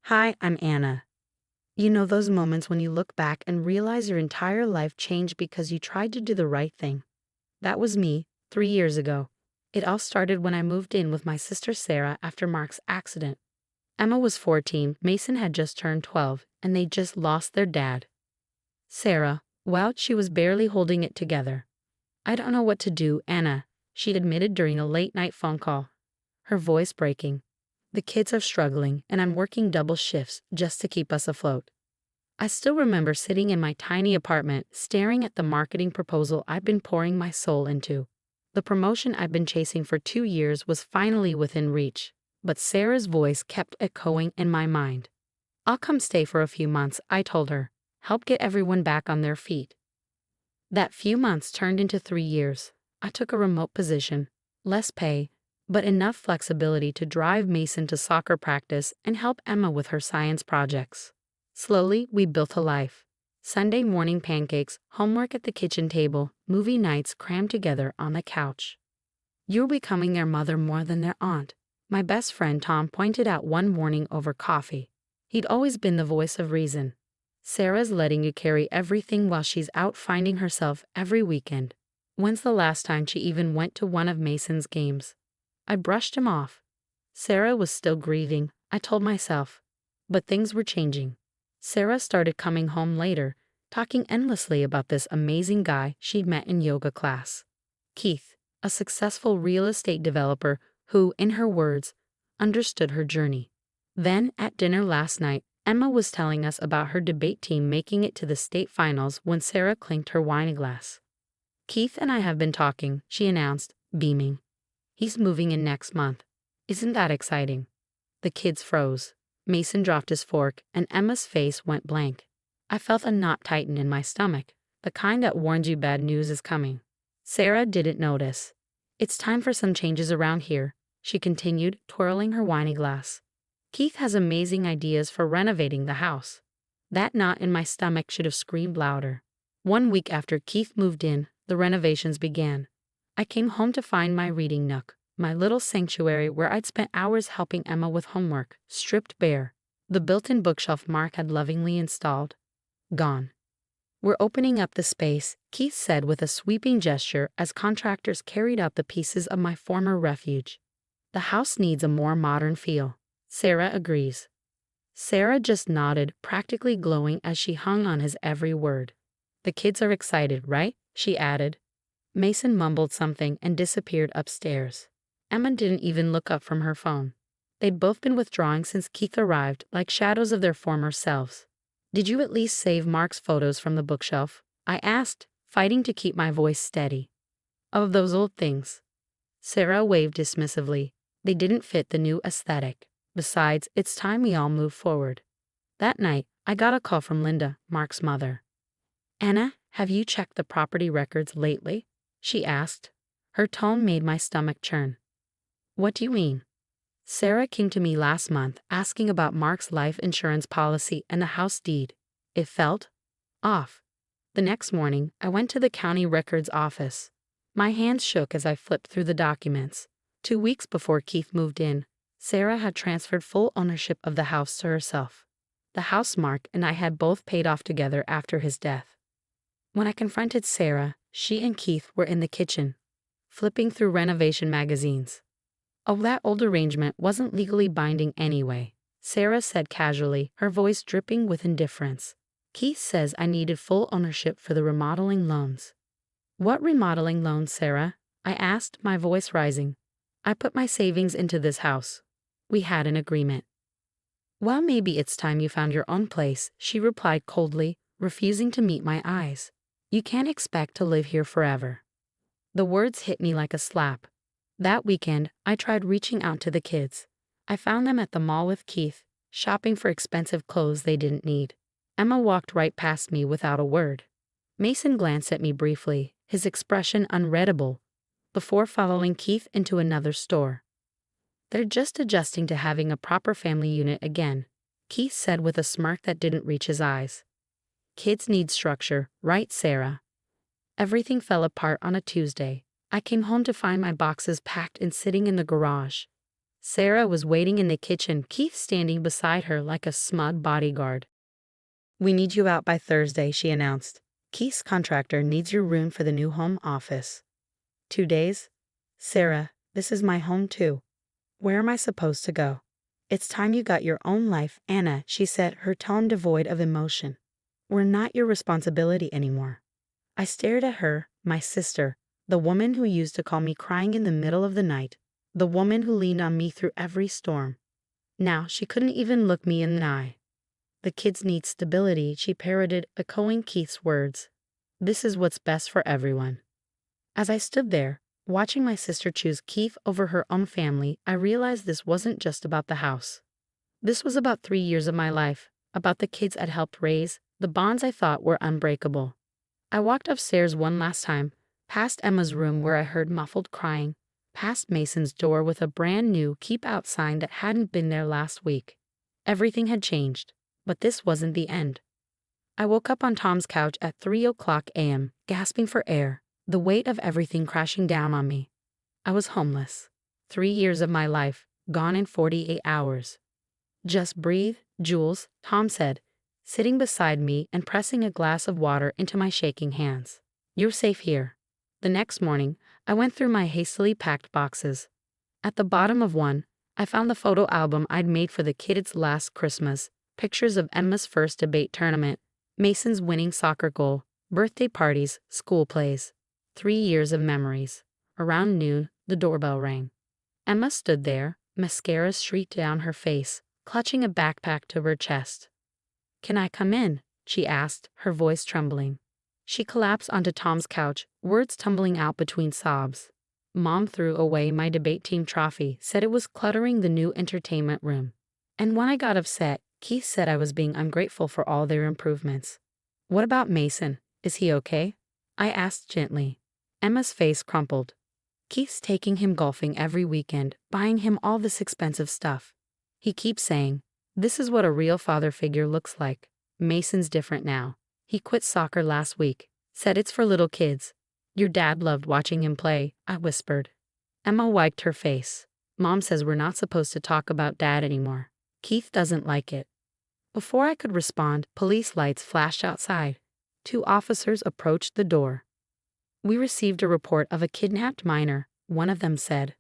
Hi, I'm Anna. You know those moments when you look back and realize your entire life changed because you tried to do the right thing? That was me, 3 years ago. It all started when I moved in with my sister Sarah after Mark's accident. Emma was 14, Mason had just turned 12, and they just lost their dad. Sarah, well, she was barely holding it together. "I don't know what to do, Anna," she admitted during a late-night phone call, her voice breaking. "The kids are struggling, and I'm working double shifts just to keep us afloat." I still remember sitting in my tiny apartment, staring at the marketing proposal I'd been pouring my soul into. The promotion I'd been chasing for 2 years was finally within reach, but Sarah's voice kept echoing in my mind. "I'll come stay for a few months," I told her. "Help get everyone back on their feet." That few months turned into 3 years. I took a remote position, less pay, but enough flexibility to drive Mason to soccer practice and help Emma with her science projects. Slowly, we built a life. Sunday morning pancakes, homework at the kitchen table, movie nights crammed together on the couch. "You're becoming their mother more than their aunt," my best friend Tom pointed out one morning over coffee. He'd always been the voice of reason. "Sarah's letting you carry everything while she's out finding herself every weekend. When's the last time she even went to one of Mason's games?" I brushed him off. Sarah was still grieving, I told myself. But things were changing. Sarah started coming home later, talking endlessly about this amazing guy she'd met in yoga class. Keith, a successful real estate developer who, in her words, understood her journey. Then, at dinner last night, Emma was telling us about her debate team making it to the state finals when Sarah clinked her wine glass. "Keith and I have been talking," she announced, beaming. "He's moving in next month. Isn't that exciting?" The kids froze. Mason dropped his fork, and Emma's face went blank. I felt a knot tighten in my stomach, the kind that warns you bad news is coming. Sarah didn't notice. "It's time for some changes around here," she continued, twirling her wine glass. "Keith has amazing ideas for renovating the house." That knot in my stomach should have screamed louder. 1 week after Keith moved in, the renovations began. I came home to find my reading nook, my little sanctuary where I'd spent hours helping Emma with homework, stripped bare. The built-in bookshelf Mark had lovingly installed, gone. "We're opening up the space," Keith said with a sweeping gesture as contractors carried out the pieces of my former refuge. "The house needs a more modern feel." Sarah agrees. Sarah just nodded, practically glowing as she hung on his every word. "The kids are excited, right?" she added. Mason mumbled something and disappeared upstairs. Emma didn't even look up from her phone. They'd both been withdrawing since Keith arrived, like shadows of their former selves. "Did you at least save Mark's photos from the bookshelf?" I asked, fighting to keep my voice steady. "Of those old things." Sarah waved dismissively. "They didn't fit the new aesthetic. Besides, it's time we all move forward." That night, I got a call from Linda, Mark's mother. "Anna, have you checked the property records lately?" she asked. Her tone made my stomach churn. "What do you mean?" "Sarah came to me last month asking about Mark's life insurance policy and the house deed. It felt off." The next morning, I went to the county records office. My hands shook as I flipped through the documents. 2 weeks before Keith moved in, Sarah had transferred full ownership of the house to herself. The house Mark and I had both paid off together after his death. When I confronted Sarah, she and Keith were in the kitchen, flipping through renovation magazines. "Oh, that old arrangement wasn't legally binding anyway," Sarah said casually, her voice dripping with indifference. "Keith says I needed full ownership for the remodeling loans." "What remodeling loans, Sarah?" I asked, my voice rising. "I put my savings into this house. We had an agreement." "Well, maybe it's time you found your own place," she replied coldly, refusing to meet my eyes. "You can't expect to live here forever." The words hit me like a slap. That weekend, I tried reaching out to the kids. I found them at the mall with Keith, shopping for expensive clothes they didn't need. Emma walked right past me without a word. Mason glanced at me briefly, his expression unreadable, before following Keith into another store. "They're just adjusting to having a proper family unit again," Keith said with a smirk that didn't reach his eyes. "Kids need structure, right, Sarah?" Everything fell apart on a Tuesday. I came home to find my boxes packed and sitting in the garage. Sarah was waiting in the kitchen, Keith standing beside her like a smug bodyguard. "We need you out by Thursday," she announced. "Keith's contractor needs your room for the new home office." 2 days? Sarah, this is my home too. Where am I supposed to go? It's time you got your own life, Anna, she said, her tone devoid of emotion. We're not your responsibility anymore. I stared at her, my sister, the woman who used to call me crying in the middle of the night, the woman who leaned on me through every storm. Now she couldn't even look me in the eye. "The kids need stability," she parroted, echoing Keith's words. "This is what's best for everyone." As I stood there, watching my sister choose Keith over her own family, I realized this wasn't just about the house. This was about 3 years of my life, about the kids I'd helped raise, the bonds I thought were unbreakable. I walked upstairs one last time, past Emma's room where I heard muffled crying, past Mason's door with a brand new "Keep Out" sign that hadn't been there last week. Everything had changed, but this wasn't the end. I woke up on Tom's couch at 3 a.m., gasping for air, the weight of everything crashing down on me. I was homeless. 3 years of my life, gone in 48 hours. "Just breathe, Jules," Tom said, sitting beside me and pressing a glass of water into my shaking hands. "You're safe here." The next morning, I went through my hastily packed boxes. At the bottom of one, I found the photo album I'd made for the kids last Christmas, pictures of Emma's first debate tournament, Mason's winning soccer goal, birthday parties, school plays. 3 years of memories. Around noon, the doorbell rang. Emma stood there, mascara streaked down her face, clutching a backpack to her chest. "Can I come in?" she asked, her voice trembling. She collapsed onto Tom's couch, words tumbling out between sobs. "Mom threw away my debate team trophy, said it was cluttering the new entertainment room. And when I got upset, Keith said I was being ungrateful for all their improvements." "What about Mason? Is he okay?" I asked gently. Emma's face crumpled. "Keith's taking him golfing every weekend, buying him all this expensive stuff. He keeps saying, 'This is what a real father figure looks like.' Mason's different now. He quit soccer last week, said it's for little kids. Your dad loved watching him play," I whispered. Emma wiped her face. "Mom says we're not supposed to talk about Dad anymore. Keith doesn't like it." Before I could respond, police lights flashed outside. 2 officers approached the door. "We received a report of a kidnapped minor," one of them said.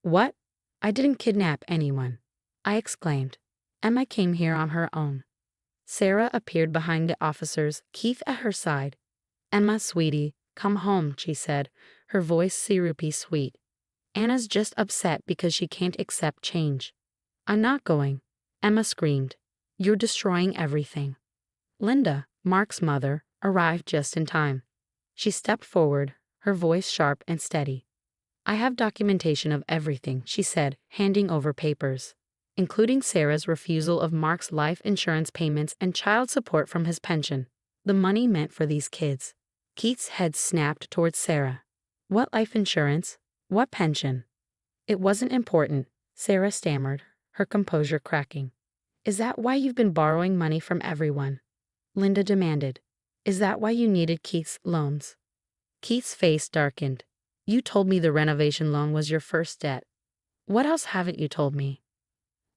"What? I didn't kidnap anyone," I exclaimed. "Emma came here on her own." Sarah appeared behind the officers, Keith at her side. "Emma, sweetie, come home," she said, her voice syrupy sweet. "Anna's just upset because she can't accept change." "I'm not going," Emma screamed. "You're destroying everything." Linda, Mark's mother, arrived just in time. She stepped forward, her voice sharp and steady. "I have documentation of everything," she said, handing over papers, including Sarah's refusal of Mark's life insurance payments and child support from his pension. The money meant for these kids. Keith's head snapped towards Sarah. "What life insurance? What pension?" "It wasn't important," Sarah stammered, her composure cracking. "Is that why you've been borrowing money from everyone?" Linda demanded. "Is that why you needed Keith's loans?" Keith's face darkened. "You told me the renovation loan was your first debt. What else haven't you told me?"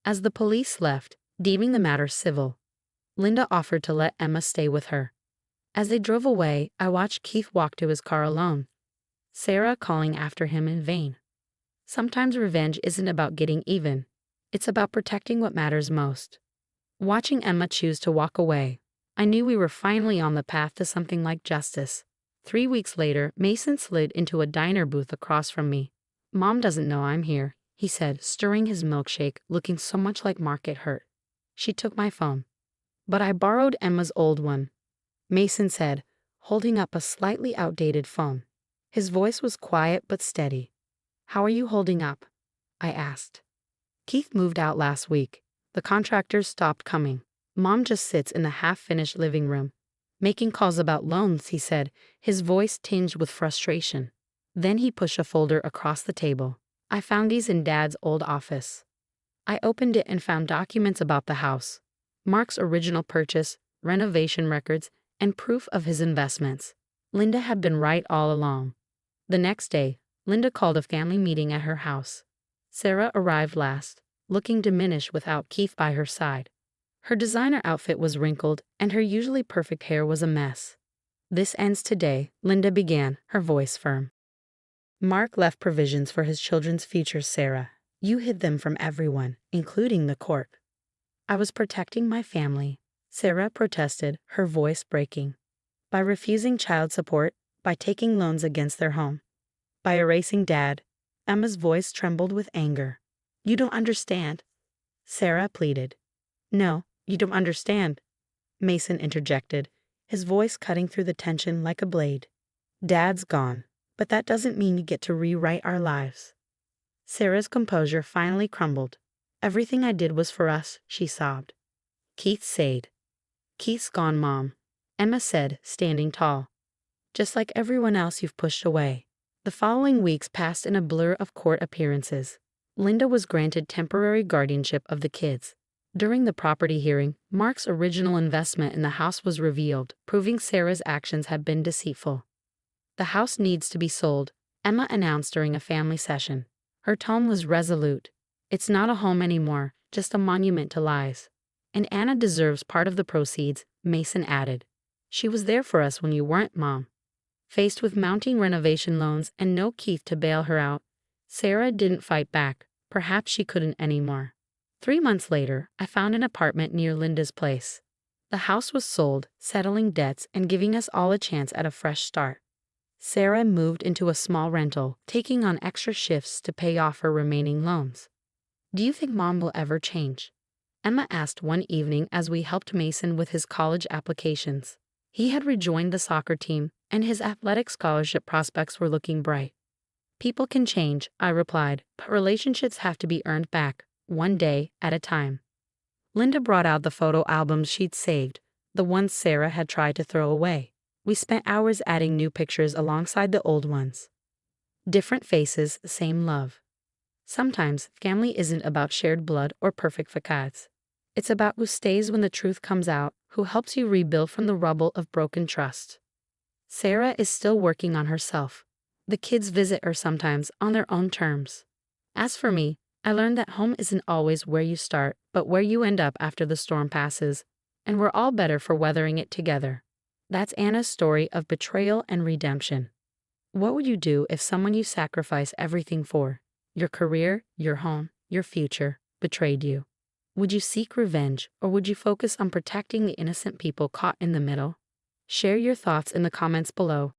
As the police left, deeming the matter civil, Linda offered to let Emma stay with her. As they drove away, I watched Keith walk to his car alone, Sarah calling after him in vain. Sometimes revenge isn't about getting even. It's about protecting what matters most. Watching Emma choose to walk away, I knew we were finally on the path to something like justice. 3 weeks later, Mason slid into a diner booth across from me. "Mom doesn't know I'm here," he said, stirring his milkshake, looking so much like Mark it hurt. She took my phone. "But I borrowed Emma's old one," Mason said, holding up a slightly outdated phone. His voice was quiet but steady. "How are you holding up?" I asked. "Keith moved out last week. The contractors stopped coming. Mom just sits in the half-finished living room, making calls about loans," he said, his voice tinged with frustration. Then he pushed a folder across the table. "I found these in Dad's old office." I opened it and found documents about the house, Mark's original purchase, renovation records, and proof of his investments. Linda had been right all along. The next day, Linda called a family meeting at her house. Sarah arrived last, looking diminished without Keith by her side. Her designer outfit was wrinkled, and her usually perfect hair was a mess. "This ends today," Linda began, her voice firm. "Mark left provisions for his children's futures, Sarah. You hid them from everyone, including the court." "I was protecting my family," Sarah protested, her voice breaking. "By refusing child support, by taking loans against their home, by erasing Dad." Emma's voice trembled with anger. "You don't understand," Sarah pleaded. "No, you don't understand," Mason interjected, his voice cutting through the tension like a blade. "Dad's gone, but that doesn't mean you get to rewrite our lives." Sarah's composure finally crumbled. "Everything I did was for us," she sobbed. Keith sighed. "Keith's gone, Mom," Emma said, standing tall. "Just like everyone else you've pushed away." The following weeks passed in a blur of court appearances. Linda was granted temporary guardianship of the kids. During the property hearing, Mark's original investment in the house was revealed, proving Sarah's actions had been deceitful. "The house needs to be sold," Emma announced during a family session. Her tone was resolute. "It's not a home anymore, just a monument to lies. And Anna deserves part of the proceeds," Mason added. "She was there for us when you weren't, Mom." Faced with mounting renovation loans and no Keith to bail her out, Sarah didn't fight back. Perhaps she couldn't anymore. 3 months later, I found an apartment near Linda's place. The house was sold, settling debts and giving us all a chance at a fresh start. Sarah moved into a small rental, taking on extra shifts to pay off her remaining loans. "Do you think Mom will ever change?" Emma asked one evening as we helped Mason with his college applications. He had rejoined the soccer team, and his athletic scholarship prospects were looking bright. "People can change," I replied, "but relationships have to be earned back, one day at a time." Linda brought out the photo albums she'd saved, the ones Sarah had tried to throw away. We spent hours adding new pictures alongside the old ones. Different faces, same love. Sometimes family isn't about shared blood or perfect facades. It's about who stays when the truth comes out, who helps you rebuild from the rubble of broken trust. Sarah is still working on herself. The kids visit her sometimes on their own terms. As for me, I learned that home isn't always where you start, but where you end up after the storm passes, and we're all better for weathering it together. That's Anna's story of betrayal and redemption. What would you do if someone you sacrifice everything for, your career, your home, your future, betrayed you? Would you seek revenge, or would you focus on protecting the innocent people caught in the middle? Share your thoughts in the comments below.